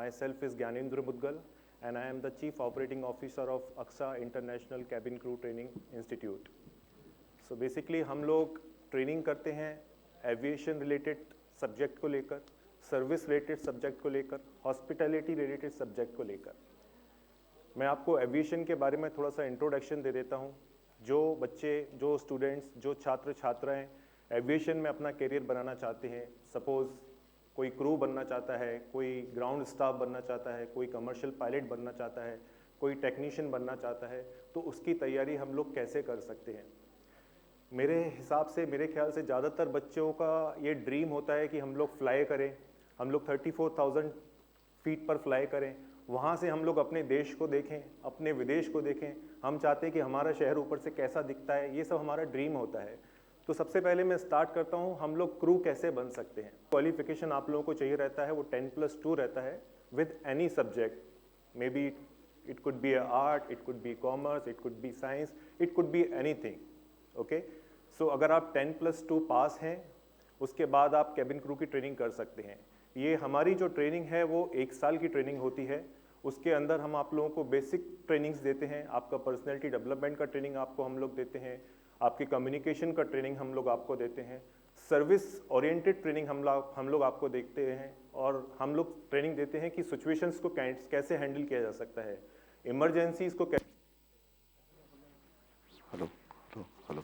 Myself is Gyanendra Mudgal and I am the Chief Operating Officer of AXA International Cabin Crew Training Institute. So basically हम लोग training करते हैं aviation related subject को लेकर, service related subject को लेकर, hospitality related subject को लेकर। मैं आपको एविएशन के बारे में थोड़ा सा इंट्रोडक्शन दे देता हूँ। जो बच्चे, जो स्टूडेंट्स, जो छात्र छात्राएँ एविएशन में अपना करियर बनाना चाहते हैं, सपोज़ कोई क्रू बनना चाहता है, कोई ग्राउंड स्टाफ बनना चाहता है, कोई कमर्शियल पायलट बनना चाहता है, कोई टेक्नीशियन बनना चाहता है, तो उसकी तैयारी हम लोग कैसे कर सकते हैं। मेरे हिसाब से, मेरे ख्याल से ज़्यादातर बच्चों का ये ड्रीम होता है कि हम लोग फ्लाई करें, हम लोग 34,000 फीट पर फ्लाई करें, वहाँ से हम लोग अपने देश को देखें, अपने विदेश को देखें। हम चाहते हैं कि हमारा शहर ऊपर से कैसा दिखता है, ये सब हमारा ड्रीम होता है। तो सबसे पहले मैं स्टार्ट करता हूँ, हम लोग क्रू कैसे बन सकते हैं। क्वालिफिकेशन आप लोगों को चाहिए रहता है, वो 10+2 रहता है with any subject. Maybe it could be art, it could be commerce, it could be science, it could be anything. Okay, so अगर आप 10+2 पास हैं, उसके बाद आप कैबिन क्रू की ट्रेनिंग कर सकते हैं। ये हमारी जो ट्रेनिंग है वो 1 साल की ट्रेनिंग होती है। उसके अंदर हम आप लोगों को बेसिक ट्रेनिंग्स देते हैं, आपका पर्सनैलिटी डेवलपमेंट का ट्रेनिंग आपको हम लोग देते हैं, आपकी कम्युनिकेशन का ट्रेनिंग हम लोग आपको देते हैं, सर्विस ओरिएंटेड ट्रेनिंग हम लोग आपको देखते हैं, और हम लोग ट्रेनिंग देते हैं कि सिचुएशंस को कैसे हैंडल किया जा सकता है, इमरजेंसीज को कैसे। Hello hello hello,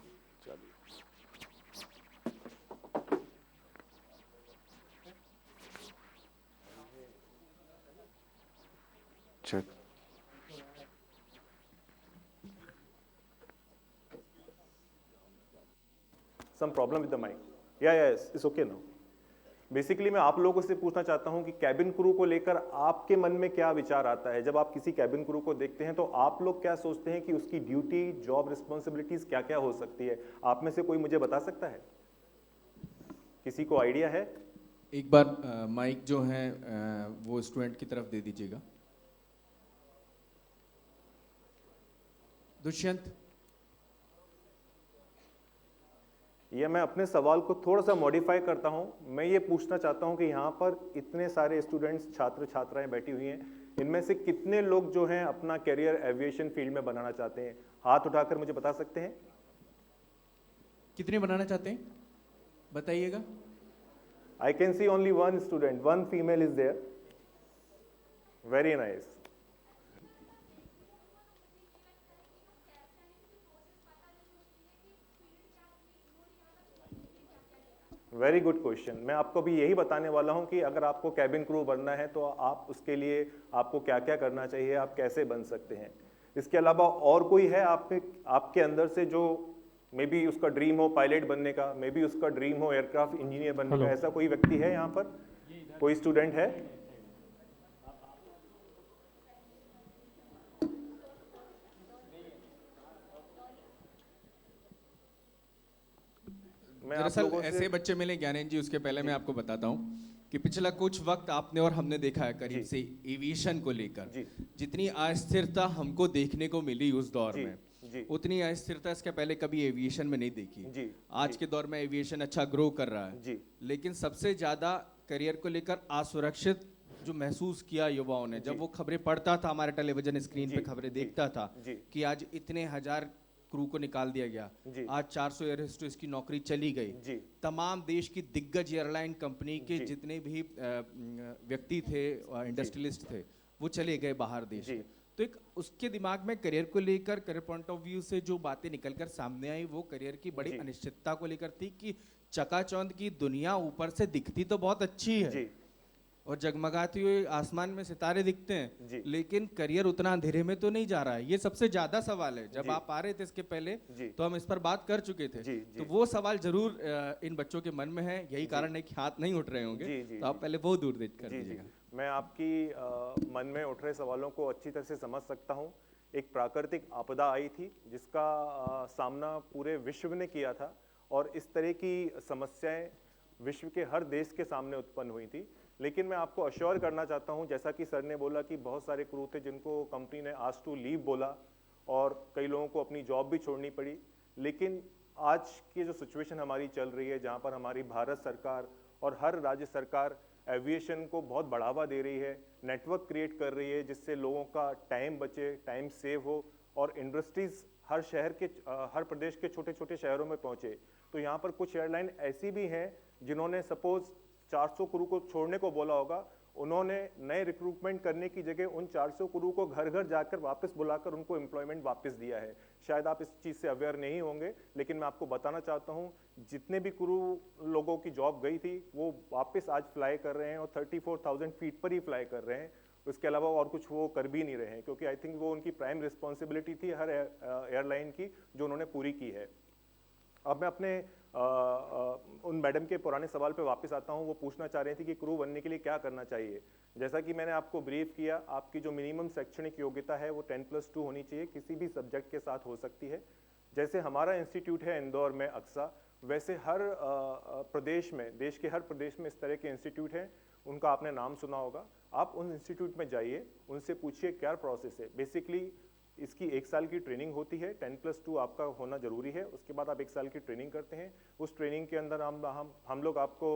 check. Some problem with the mic. Yes, it's okay now. Basically मैं आप लोगों से पूछना चाहता हूं कि कैबिन क्रू को लेकर आपके मन में क्या विचार आता है। जब आप किसी कैबिन क्रू को देखते हैं तो आप लोग क्या सोचते हैं कि उसकी ड्यूटी, जॉब रिस्पॉन्सिबिलिटीज क्या क्या हो सकती है। आप में से कोई मुझे बता सकता है? किसी को आइडिया है? एक बार माइक जो है वो स्टूडेंट की तरफ दे दीजिएगा। दुष्यंत। ये मैं अपने सवाल को थोड़ा सा मॉडिफाई करता हूं। मैं ये पूछना चाहता हूं कि यहाँ पर इतने सारे स्टूडेंट्स, छात्र छात्राएं बैठी हुई हैं, इनमें से कितने लोग जो हैं अपना करियर एविएशन फील्ड में बनाना चाहते हैं? हाथ उठाकर मुझे बता सकते हैं? कितने बनाना चाहते हैं बताइएगा। I can see only one student, one female is there. Very nice. Very good question. मैं आपको भी यही बताने वाला हूं कि अगर आपको कैबिन क्रू बनना है तो आप उसके लिए आपको क्या क्या करना चाहिए, आप कैसे बन सकते हैं। इसके अलावा और कोई है आपके अंदर से जो मे बी उसका ड्रीम हो पायलट बनने का, मे बी उसका ड्रीम हो एयरक्राफ्ट इंजीनियर बनने का? ऐसा कोई व्यक्ति है यहाँ पर? कोई स्टूडेंट है? दरअसल ऐसे बच्चे मिले ज्ञानेंद्र जी, उसके पहले मैं आपको बताता हूँ कि पिछला कुछ वक्त आपने और हमने देखा है करीब से एविएशन को लेकर जितनी अस्थिरता हमको देखने को मिली उस दौर में, उतनी अस्थिरता इसके पहले कभी एविएशन में नहीं देखी। आज के दौर में एविएशन अच्छा ग्रो कर रहा है, लेकिन सबसे ज्यादा करियर को लेकर असुरक्षित जो महसूस किया युवाओं ने, जब वो खबरें पढ़ता था, हमारे टेलीविजन स्क्रीन पे खबरें देखता था कि आज इतने हजार क्रू को निकाल दिया गया, आज 400 एयर होस्टेस की नौकरी चली गई, तमाम देश की दिग्गज एयरलाइन कंपनी के जितने भी व्यक्ति थे, इंडस्ट्रियलिस्ट थे, वो चले गए बाहर देश। तो एक उसके दिमाग में करियर को लेकर, करियर पॉइंट ऑफ व्यू से जो बातें निकलकर सामने आई वो करियर की बड़ी अनिश्चितता को लेकर थी कि चकाचौंध की दुनिया ऊपर से दिखती तो बहुत अच्छी है और जगमगाती हुई आसमान में सितारे दिखते हैं, लेकिन करियर उतना अंधेरे में तो नहीं जा रहा है। ये सबसे ज्यादा सवाल है। जब आप आ रहे थे इसके पहले तो हम इस पर बात कर चुके थे, तो वो सवाल जरूर इन बच्चों के मन में है। यही कारण है कि हाथ नहीं उठ रहे होंगे, तो आप पहले वो दूर कर दीजिएगा। मैं आपकी मन में उठ रहे सवालों को अच्छी तरह से समझ सकता हूँ। एक प्राकृतिक आपदा आई थी जिसका सामना पूरे विश्व ने किया था, और इस तरह की समस्याएं विश्व के हर देश के सामने उत्पन्न हुई थी। लेकिन मैं आपको अश्योर करना चाहता हूं, जैसा कि सर ने बोला कि बहुत सारे क्रू थे जिनको कंपनी ने आस्क्ड टू लीव बोला, और कई लोगों को अपनी जॉब भी छोड़नी पड़ी। लेकिन आज की जो सिचुएशन हमारी चल रही है, जहां पर हमारी भारत सरकार और हर राज्य सरकार एविएशन को बहुत बढ़ावा दे रही है, नेटवर्क क्रिएट कर रही है जिससे लोगों का टाइम बचे, टाइम सेव हो और इंडस्ट्रीज़ हर शहर के हर प्रदेश के छोटे छोटे शहरों में पहुंचे। तो यहाँ पर कुछ एयरलाइन ऐसी भी हैं जिन्होंने सपोज 400 क्रू को छोड़ने को बोला होगा, उन्होंने नए रिक्रूटमेंट करने की जगह उन 400 क्रू को घर घर जाकर वापस बुलाकर उनको एम्प्लॉयमेंट वापस दिया है। शायद आप इस चीज़ से अवेयर नहीं होंगे, लेकिन मैं आपको बताना चाहता हूँ जितने भी क्रू लोगों की जॉब गई थी वो वापस आज फ्लाई कर रहे हैं और 34,000 फीट पर ही फ्लाई कर रहे हैं। उसके अलावा और कुछ वो कर भी नहीं रहे हैं, क्योंकि आई थिंक वो उनकी प्राइम रिस्पॉन्सिबिलिटी थी हर एयरलाइन की जो उन्होंने पूरी की है। अब मैं अपने उन मैडम के पुराने सवाल पे वापस आता हूँ। वो पूछना चाह रही थी कि क्रू बनने के लिए क्या करना चाहिए। जैसा कि मैंने आपको ब्रीफ किया, आपकी जो मिनिमम शैक्षणिक योग्यता है वो 10+2 होनी चाहिए, किसी भी सब्जेक्ट के साथ हो सकती है। जैसे हमारा इंस्टीट्यूट है इंदौर में अक्सा, वैसे हर प्रदेश में, देश के हर प्रदेश में इस तरह के इंस्टीट्यूट हैं, उनका आपने नाम सुना होगा। आप उन इंस्टीट्यूट में जाइए, उनसे पूछिए क्या प्रोसेस है। बेसिकली इसकी 1 साल की ट्रेनिंग होती है, 10+2 आपका होना जरूरी है। उसके बाद आप 1 साल की ट्रेनिंग करते हैं। उस ट्रेनिंग के अंदर हम लोग आपको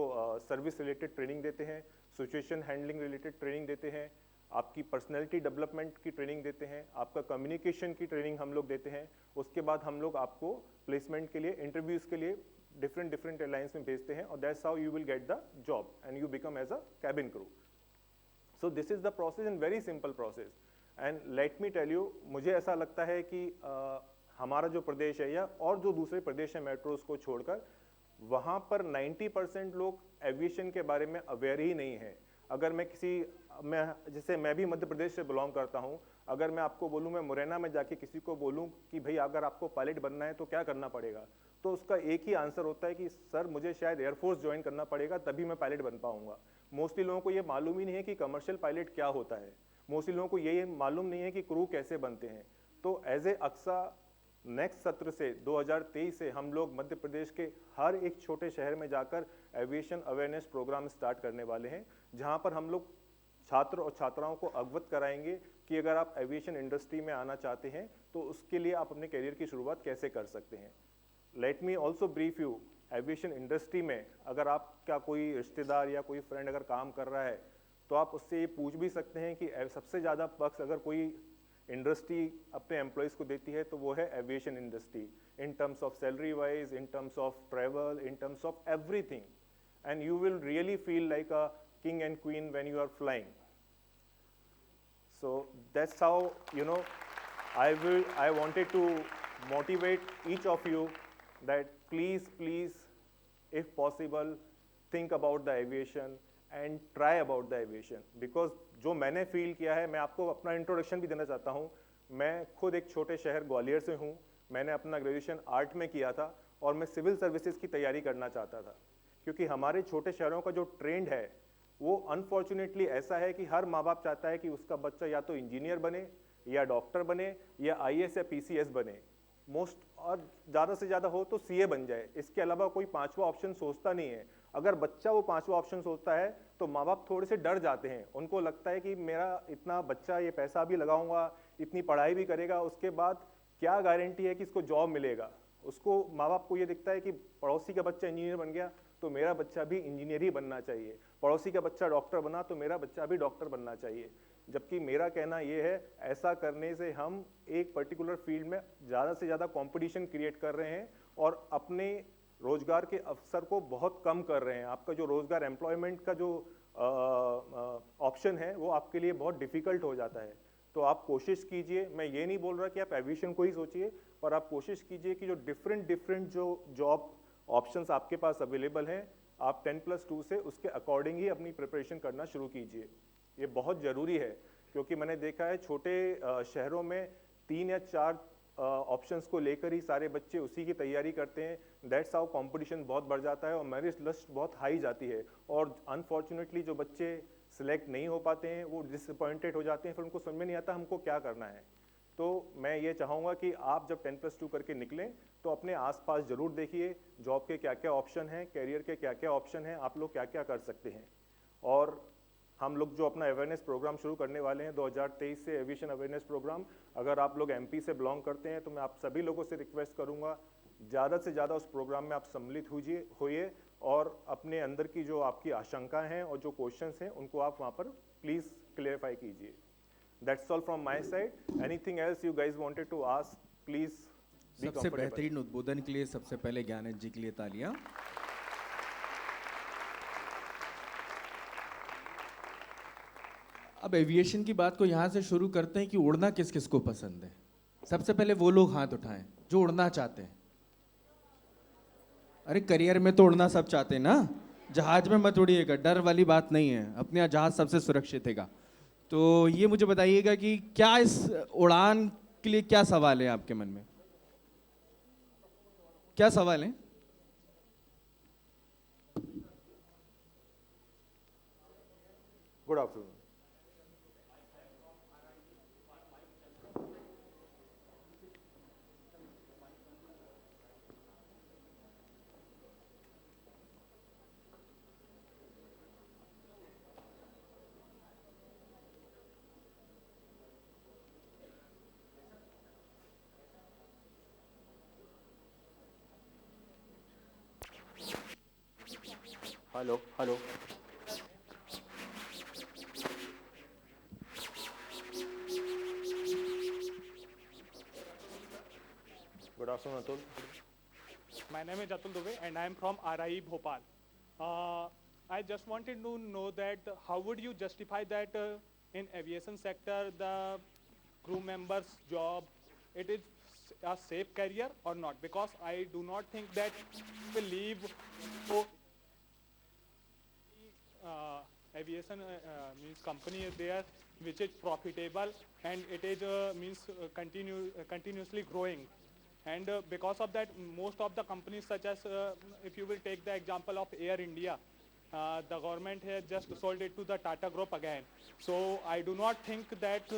सर्विस रिलेटेड ट्रेनिंग देते हैं, सिचुएशन हैंडलिंग रिलेटेड ट्रेनिंग देते हैं, आपकी पर्सनैलिटी डेवलपमेंट की ट्रेनिंग देते हैं, आपका कम्युनिकेशन की ट्रेनिंग हम लोग देते हैं। उसके बाद हम लोग आपको प्लेसमेंट के लिए, इंटरव्यूज़ के लिए डिफरेंट एयरलाइंस में भेजते हैं और that's how you will get the job and you become as a cabin crew. So this is the process and very simple process. And let me tell you, मुझे ऐसा लगता है कि हमारा जो प्रदेश है या और जो दूसरे प्रदेश है मेट्रोज को छोड़कर, वहाँ पर 90% लोग एविएशन के बारे में अवेयर ही नहीं है। अगर जैसे मैं भी मध्य प्रदेश से बिलोंग करता हूँ, अगर मैं आपको बोलूँ, मैं मुरैना में जाके किसी को बोलूँ कि भाई अगर आपको पायलट बनना है तो क्या करना पड़ेगा, तो उसका एक ही आंसर होता है कि सर मुझे शायद एयरफोर्स ज्वाइन करना पड़ेगा तभी मैं पायलट बन पाऊंगा। मोस्टली लोगों को ये मालूम ही नहीं है कि कमर्शियल पायलट क्या होता है, मोस्टली लोगों को ये मालूम नहीं है कि क्रू कैसे बनते हैं। तो एज ए अक्सा नेक्स्ट सत्र से 2023 से हम लोग मध्य प्रदेश के हर एक छोटे शहर में जाकर एविएशन अवेयरनेस प्रोग्राम स्टार्ट करने वाले हैं, जहां पर हम लोग छात्र और छात्राओं को अवगत कराएंगे कि अगर आप एविएशन इंडस्ट्री में आना चाहते हैं तो उसके लिए आप अपने करियर की शुरुआत कैसे कर सकते हैं। Let me also brief you, aviation industry में अगर आपका कोई रिश्तेदार या कोई फ्रेंड अगर काम कर रहा है तो आप उससे ये पूछ भी सकते हैं कि सबसे ज़्यादा पक्ष अगर कोई इंडस्ट्री अपने एम्प्लॉयज़ को देती है तो वो है aviation industry, in terms of salary wise, in terms of travel, in terms of everything, and you will really feel like a king and queen when you are flying. So that's how, you know, I wanted to motivate each of you that please if possible think about the aviation and try about the aviation, because जो मैंने feel किया है, मैं आपको अपना introduction भी देना चाहता हूँ। मैं खुद एक छोटे शहर ग्वालियर से हूँ। मैंने अपना ग्रेजुएशन आर्ट में किया था और मैं सिविल सर्विसेज की तैयारी करना चाहता था, क्योंकि हमारे छोटे शहरों का जो ट्रेंड है वो अनफॉर्चुनेटली ऐसा है कि हर माँ बाप चाहता है कि उसका बच्चा या तो इंजीनियर बने या डॉक्टर बने या आईएएस या पीसीएस बने, मोस्ट और ज़्यादा से ज़्यादा हो तो सीए बन जाए। इसके अलावा कोई पांचवा ऑप्शन सोचता नहीं है। अगर बच्चा वो पांचवा ऑप्शन सोचता है तो माँ बाप थोड़े से डर जाते हैं। उनको लगता है कि मेरा इतना बच्चा ये पैसा भी लगाऊंगा, इतनी पढ़ाई भी करेगा, उसके बाद क्या गारंटी है कि इसको जॉब मिलेगा। उसको माँ बाप को ये दिखता है कि पड़ोसी का बच्चा इंजीनियर बन गया तो मेरा बच्चा भी इंजीनियर ही बनना चाहिए, पड़ोसी का बच्चा डॉक्टर बना तो मेरा बच्चा भी डॉक्टर बनना चाहिए। जबकि मेरा कहना ये है, ऐसा करने से हम एक पर्टिकुलर फील्ड में ज़्यादा से ज़्यादा कंपटीशन क्रिएट कर रहे हैं और अपने रोजगार के अवसर को बहुत कम कर रहे हैं। आपका जो रोजगार एम्प्लॉयमेंट का जो ऑप्शन है वो आपके लिए बहुत डिफिकल्ट हो जाता है। तो आप कोशिश कीजिए, मैं ये नहीं बोल रहा कि आप एविएशन को ही सोचिए, पर आप कोशिश कीजिए कि जो डिफरेंट जो जॉब ऑप्शंस आपके पास अवेलेबल हैं, आप 10+2 से उसके अकॉर्डिंग ही अपनी प्रिपरेशन करना शुरू कीजिए। ये बहुत ज़रूरी है, क्योंकि मैंने देखा है छोटे शहरों में 3 या 4 ऑप्शंस को लेकर ही सारे बच्चे उसी की तैयारी करते हैं। दैट्स हाउ कंपटीशन बहुत बढ़ जाता है और मेरिट लिस्ट बहुत हाई जाती है और अनफॉर्चुनेटली जो बच्चे सिलेक्ट नहीं हो पाते हैं वो डिसअपॉइंटेड हो जाते हैं, फिर उनको समझ में नहीं आता हमको क्या करना है। तो मैं ये चाहूँगा कि आप जब 10+2 करके निकलें तो अपने आसपास ज़रूर देखिए जॉब के क्या क्या ऑप्शन हैं, कैरियर के क्या क्या ऑप्शन हैं, आप लोग क्या क्या कर सकते हैं। और हम लोग जो अपना अवेयरनेस प्रोग्राम शुरू करने वाले हैं 2023 से, एविएशन अवेयरनेस प्रोग्राम, अगर आप लोग एमपी से बिलोंग करते हैं तो मैं आप सभी लोगों से रिक्वेस्ट करूँगा ज़्यादा से ज़्यादा उस प्रोग्राम में आप सम्मिलित होइए और अपने अंदर की जो आपकी आशंकाएं हैं और जो क्वेश्चंस हैं उनको आप वहाँ पर प्लीज़ क्लियरिफाई कीजिए. That's all from my side. Anything else you guys wanted to ask, please be सबसे कंफर्टेबल. बेहतरीन उद्बोधन के लिए सबसे पहले ज्ञानेंद्र जी के लिए तालियां. अब एविएशन की बात को यहाँ से शुरू करते हैं कि उड़ना किस किस को पसंद है. सबसे पहले वो लोग हाथ उठाएं जो उड़ना चाहते हैं. अरे करियर में तो उड़ना सब चाहते हैं ना. जहाज में मत उड़िएगा, डर वाली बात नहीं है. अपने जहाज सबसे सुरक्षित हैगा. तो ये मुझे बताइएगा कि क्या इस उड़ान के लिए क्या सवाल है आपके मन में? क्या सवाल है? Good afternoon. Hello hello. Good afternoon Atul. My name is Atul Dubey and I am from RI Bhopal. I just wanted to know that how would you justify that in aviation sector the crew members job, it is a safe career or not? Because I do not think that will leave aviation means company is there which is profitable and it is continuously growing. And because of that, most of the companies such as, if you will take the example of Air India, the government has just sold it to the Tata Group again. So I do not think that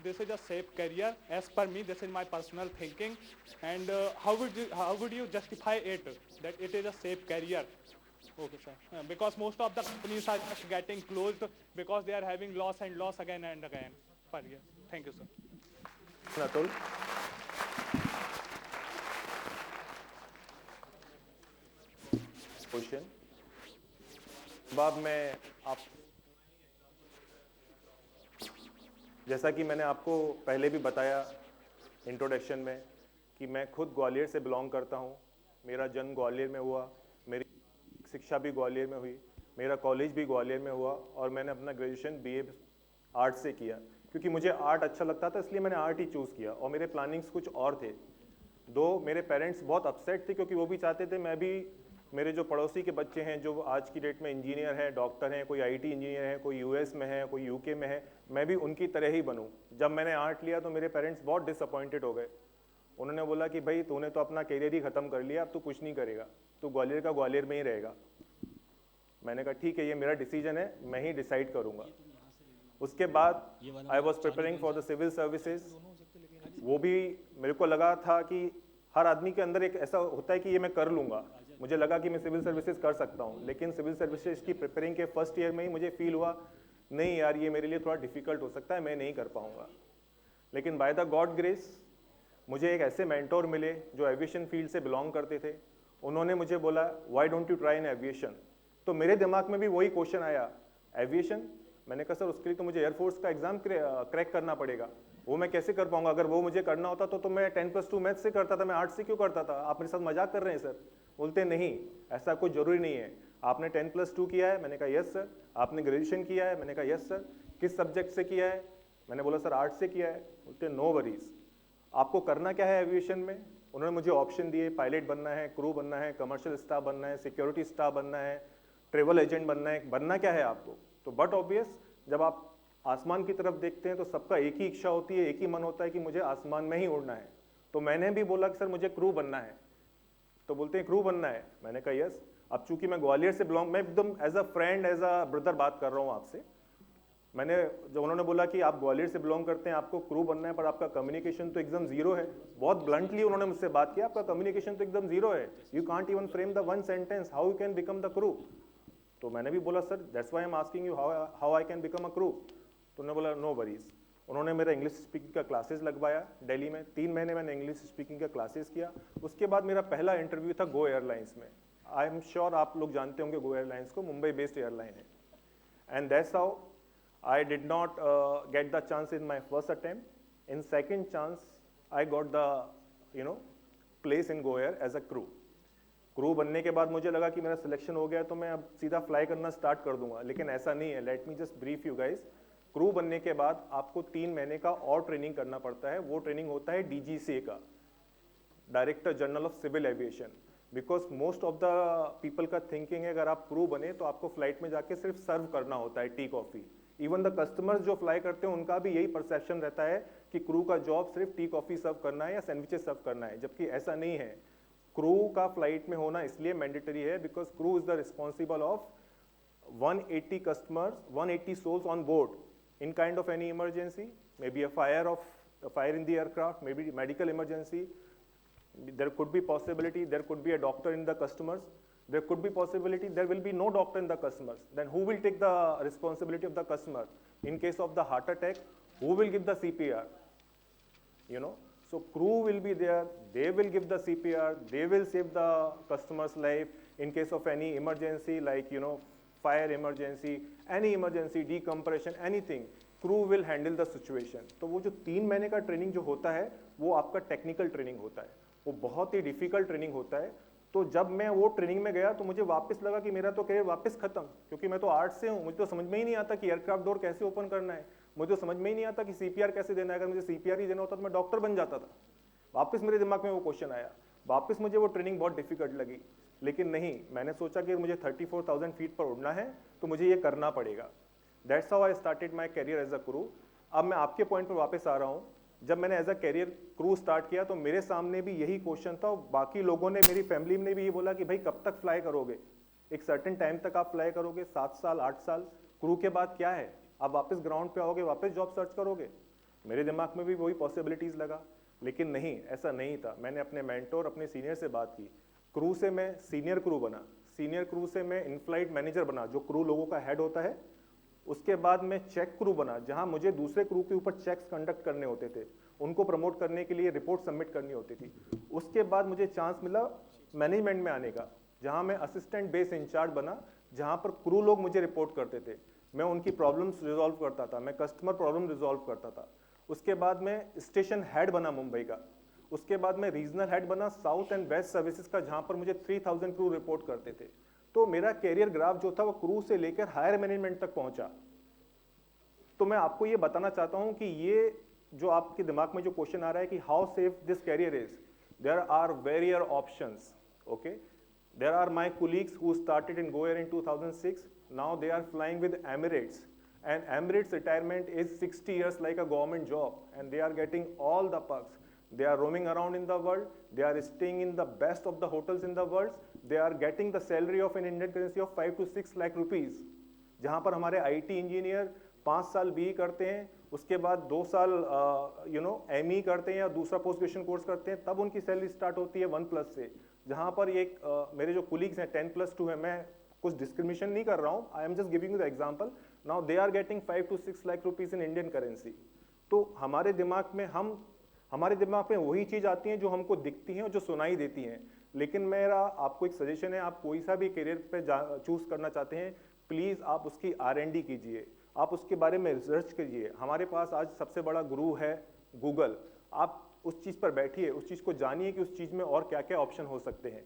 this is a safe career. As per me, this is my personal thinking. And how would you justify it, that it is a safe career? Okay, sir. Because most of the companies are just getting closed because they are having loss and loss again and again per year. Thank you, sir. Atul. Question. बाद में आप, जैसा कि मैंने आपको पहले भी बताया इंट्रोडक्शन में कि मैं खुद ग्वालियर से बिलोंग करता हूँ. मेरा जन्म ग्वालियर में हुआ, मेरी शिक्षा भी ग्वालियर में हुई, मेरा कॉलेज भी ग्वालियर में हुआ और मैंने अपना ग्रेजुएशन बीए आर्ट से किया. क्योंकि मुझे आर्ट अच्छा लगता था इसलिए मैंने आर्ट ही चूज़ किया और मेरे प्लानिंग्स कुछ और थे. दो मेरे पेरेंट्स बहुत अपसेट थे क्योंकि वो भी चाहते थे मैं भी, मेरे जो पड़ोसी के बच्चे हैं जो आज की डेट में इंजीनियर हैं, डॉक्टर हैं, कोई आईटी इंजीनियर है, कोई यूएस में है, कोई यूके में है, मैं भी उनकी तरह ही बनूं. जब मैंने आर्ट लिया तो मेरे पेरेंट्स बहुत डिसअपॉइंटेड हो गए. उन्होंने बोला कि भाई तूने तो अपना करियर ही ख़त्म कर लिया, अब तू कुछ नहीं करेगा, तू ग्वालियर का ग्वालियर में ही रहेगा. मैंने कहा ठीक है, ये मेरा डिसीजन है, मैं ही डिसाइड करूँगा. उसके बाद I was preparing for the civil services. वो भी मेरे को लगा था कि हर आदमी के अंदर एक ऐसा होता है कि ये मैं कर लूँगा. मुझे लगा कि मैं सिविल सर्विसेज कर सकता हूँ, लेकिन सिविल सर्विसेज की प्रिपेयरिंग के फर्स्ट ईयर में ही मुझे फील हुआ नहीं यार ये मेरे लिए थोड़ा डिफिकल्ट हो सकता है, मैं नहीं कर पाऊँगा. लेकिन बाय द गॉड ग्रेस मुझे एक ऐसे मेंटोर मिले जो एविएशन फील्ड से बिलोंग करते थे. उन्होंने मुझे बोला why don't you try in aviation. तो मेरे दिमाग में भी वही क्वेश्चन आया, एविएशन. मैंने कहा सर उसके लिए तो मुझे एयरफोर्स का एग्जाम क्रैक करना पड़ेगा, वो मैं कैसे कर पाऊंगा. अगर वो मुझे करना होता तो मैं 10+2 मैथ से करता था, मैं आर्ट्स से क्यों करता था. आप मेरे साथ मजाक कर रहे हैं सर. बोलते नहीं, ऐसा कुछ जरूरी नहीं है. आपने 10+2 किया है. मैंने कहा यस सर. आपने ग्रेजुएशन किया है. मैंने कहा यस सर. किस सब्जेक्ट से किया है. मैंने बोला सर आर्ट्स से किया है. बोलते नो वरीज, आपको करना क्या है एविएशन में. उन्होंने मुझे ऑप्शन दिए, पायलट बनना है, क्रू बनना है, कमर्शियल स्टाफ बनना है, सिक्योरिटी स्टाफ बनना है, ट्रेवल एजेंट बनना है. बनना क्या है आपको. तो बट ऑब्वियस जब आप आसमान की तरफ देखते हैं तो सबका एक ही इच्छा होती है, एक ही मन होता है कि मुझे आसमान में ही उड़ना है. तो मैंने भी बोला कि सर मुझे क्रू बनना है. तो बोलते हैं क्रू बनना है. मैंने कहा यस. अब चूंकि मैं ग्वालियर से बिलोंग, मैं एकदम as a friend as a brother बात कर रहा हूँ आपसे. मैंने जब उन्होंने बोला कि आप ग्वालियर से बिलोंग करते हैं, आपको क्रू बनना है, पर आपका कम्युनिकेशन तो एकदम जीरो है. बहुत ब्लंटली उन्होंने मुझसे बात किया, आपका कम्युनिकेशन तो एकदम जीरो है, you can't even frame the one sentence, how you can become the crew. तो मैंने भी बोला sir that's why I am asking you how I can become a crew. तो उन्होंने बोला नो वरीज. उन्होंने मेरा इंग्लिश स्पीकिंग का क्लासेस लगवाया दिल्ली में. 3 महीने मैंने इंग्लिश स्पीकिंग का क्लासेस किया. उसके बाद मेरा पहला इंटरव्यू था गो एयरलाइंस में. आई एम श्योर आप लोग जानते होंगे गो एयरलाइंस को, मुंबई बेस्ड एयरलाइन है. And that's how I did not get the chance in my first attempt. In second chance I got the place in go air as a crew बनने के बाद मुझे लगा कि मेरा सिलेक्शन हो गया तो मैं अब सीधा फ्लाई करना स्टार्ट कर दूंगा, लेकिन ऐसा नहीं है. Let me just brief you guys. Crew बनने के बाद आपको 3 महीने का और ट्रेनिंग करना पड़ता है. वो ट्रेनिंग होता है DGCA का, director general of civil aviation. Because most of the people का थिंकिंग है अगर आप क्रू बने तो आपको फ्लाइट में जाके सिर्फ सर्व करना होता है tea coffee. Even the customers जो फ्लाई करते हैं उनका भी यही परसेप्शन रहता है कि क्रू का जॉब सिर्फ टी कॉफ़ी सर्व करना है या सैंडविचेस सर्व करना है, जबकि ऐसा नहीं है. क्रू का फ्लाइट में होना इसलिए मैंडेटरी है because crew is the responsible of 180 customers, 180 souls on board in kind of any emergency, maybe a fire in the aircraft, maybe medical emergency. There could be possibility there could be a doctor in the customers. There could be possibility there will be no doctor in the customers. Then who will take the responsibility of the customer? In case of the heart attack, who will give the CPR? So crew will be there, they will give the CPR, they will save the customer's life in case of any emergency like fire emergency, any emergency, decompression, anything. Crew will handle the situation. तो वो जो 3 महीने का training जो होता है वो आपका टेक्निकल ट्रेनिंग होता है, वो बहुत ही डिफिकल्ट ट्रेनिंग होता है. तो जब मैं वो ट्रेनिंग में गया तो मुझे वापस लगा कि मेरा तो करियर वापस खत्म, क्योंकि मैं तो आर्ट से हूँ. मुझे तो समझ में ही नहीं आता कि एयरक्राफ्ट डोर कैसे ओपन करना है, मुझे तो समझ में ही नहीं आता कि CPR कैसे देना है. अगर मुझे CPR ही देना होता तो मैं डॉक्टर बन जाता था. वापस मेरे दिमाग में वो क्वेश्चन आया, वापस मुझे वो ट्रेनिंग बहुत डिफिकल्ट लगी. लेकिन नहीं, मैंने सोचा कि मुझे 34,000 फीट पर उड़ना है तो मुझे ये करना पड़ेगा. That's how I started my career as a crew. अब मैं आपके पॉइंट पर वापस आ रहा हूँ. जब मैंने as a career crew start किया तो मेरे सामने भी यही क्वेश्चन था. बाकी लोगों ने, मेरी फैमिली ने भी ये बोला कि भाई कब तक फ्लाई करोगे, एक सर्टेन टाइम तक आप फ्लाई करोगे, 7 साल 8 साल, क्रू के बाद क्या है, आप वापस ग्राउंड पे आओगे, वापस जॉब सर्च करोगे. मेरे दिमाग में भी वही पॉसिबिलिटीज लगा, लेकिन नहीं, ऐसा नहीं था. मैंने अपने मेंटोर, अपने सीनियर से बात की. क्रू से मैं सीनियर क्रू बना, सीनियर क्रू से मैं इन फ्लाइट मैनेजर बना जो क्रू लोगों का हेड होता है. उसके बाद मैं चेक क्रू बना जहां मुझे दूसरे क्रू के ऊपर चेक्स कंडक्ट करने होते थे, उनको प्रमोट करने के लिए रिपोर्ट सबमिट करनी होती थी. उसके बाद मुझे चांस मिला मैनेजमेंट में आने का, जहां मैं असिस्टेंट बेस इंचार्ज बना, जहां पर क्रू लोग मुझे रिपोर्ट करते थे. मैं उनकी प्रॉब्लम्स रिजॉल्व करता था, मैं कस्टमर प्रॉब्लम रिजॉल्व करता था. उसके बाद मैं स्टेशन हेड बना मुंबई का. उसके बाद मैं रीजनल हेड बना साउथ एंड वेस्ट सर्विसेज का, जहां पर मुझे 3000 क्रू रिपोर्ट करते थे. तो मेरा कैरियर ग्राफ जो था वो क्रू से लेकर हायर मैनेजमेंट तक पहुंचा. तो मैं आपको ये बताना चाहता हूं कि ये जो आपके दिमाग में जो क्वेश्चन आ रहा है कि how safe this career is, there are various options. Okay, there are my colleagues who started in go air in 2006. Now they are flying with Emirates, and Emirates retirement is 60 years like a government job, and they are getting all the perks. They are roaming around in the world, they are staying in the best of the hotels in the world, they are getting the salary of an Indian currency of 5 to 6 lakh rupees. जहाँ पर हमारे IT engineer 5 साल BE करते हैं, उसके बाद 2 साल ME करते हैं या दूसरा पोस्ट ग्रेजुएशन कोर्स करते हैं, तब उनकी सैलरी स्टार्ट होती है 1+ से. जहाँ पर एक मेरे जो कोलीग्स हैं 10+2 है, मैं कुछ डिस्क्रिमिनेशन नहीं कर रहा हूँ, I am just giving you the example. Now they are getting 5 to 6 lakh rupees in Indian currency. तो हमारे दिमाग में वही चीज आती है जो हमको दिखती हैं और जो सुनाई देती हैं. लेकिन मेरा आपको एक सजेशन है, आप कोई सा भी करियर पे चूज करना चाहते हैं, प्लीज आप उसकी R&D कीजिए, आप उसके बारे में रिसर्च कीजिए. हमारे पास आज सबसे बड़ा गुरु है गूगल. आप उस चीज पर बैठिए, उस चीज को जानिए कि उस चीज में और क्या क्या ऑप्शन हो सकते हैं.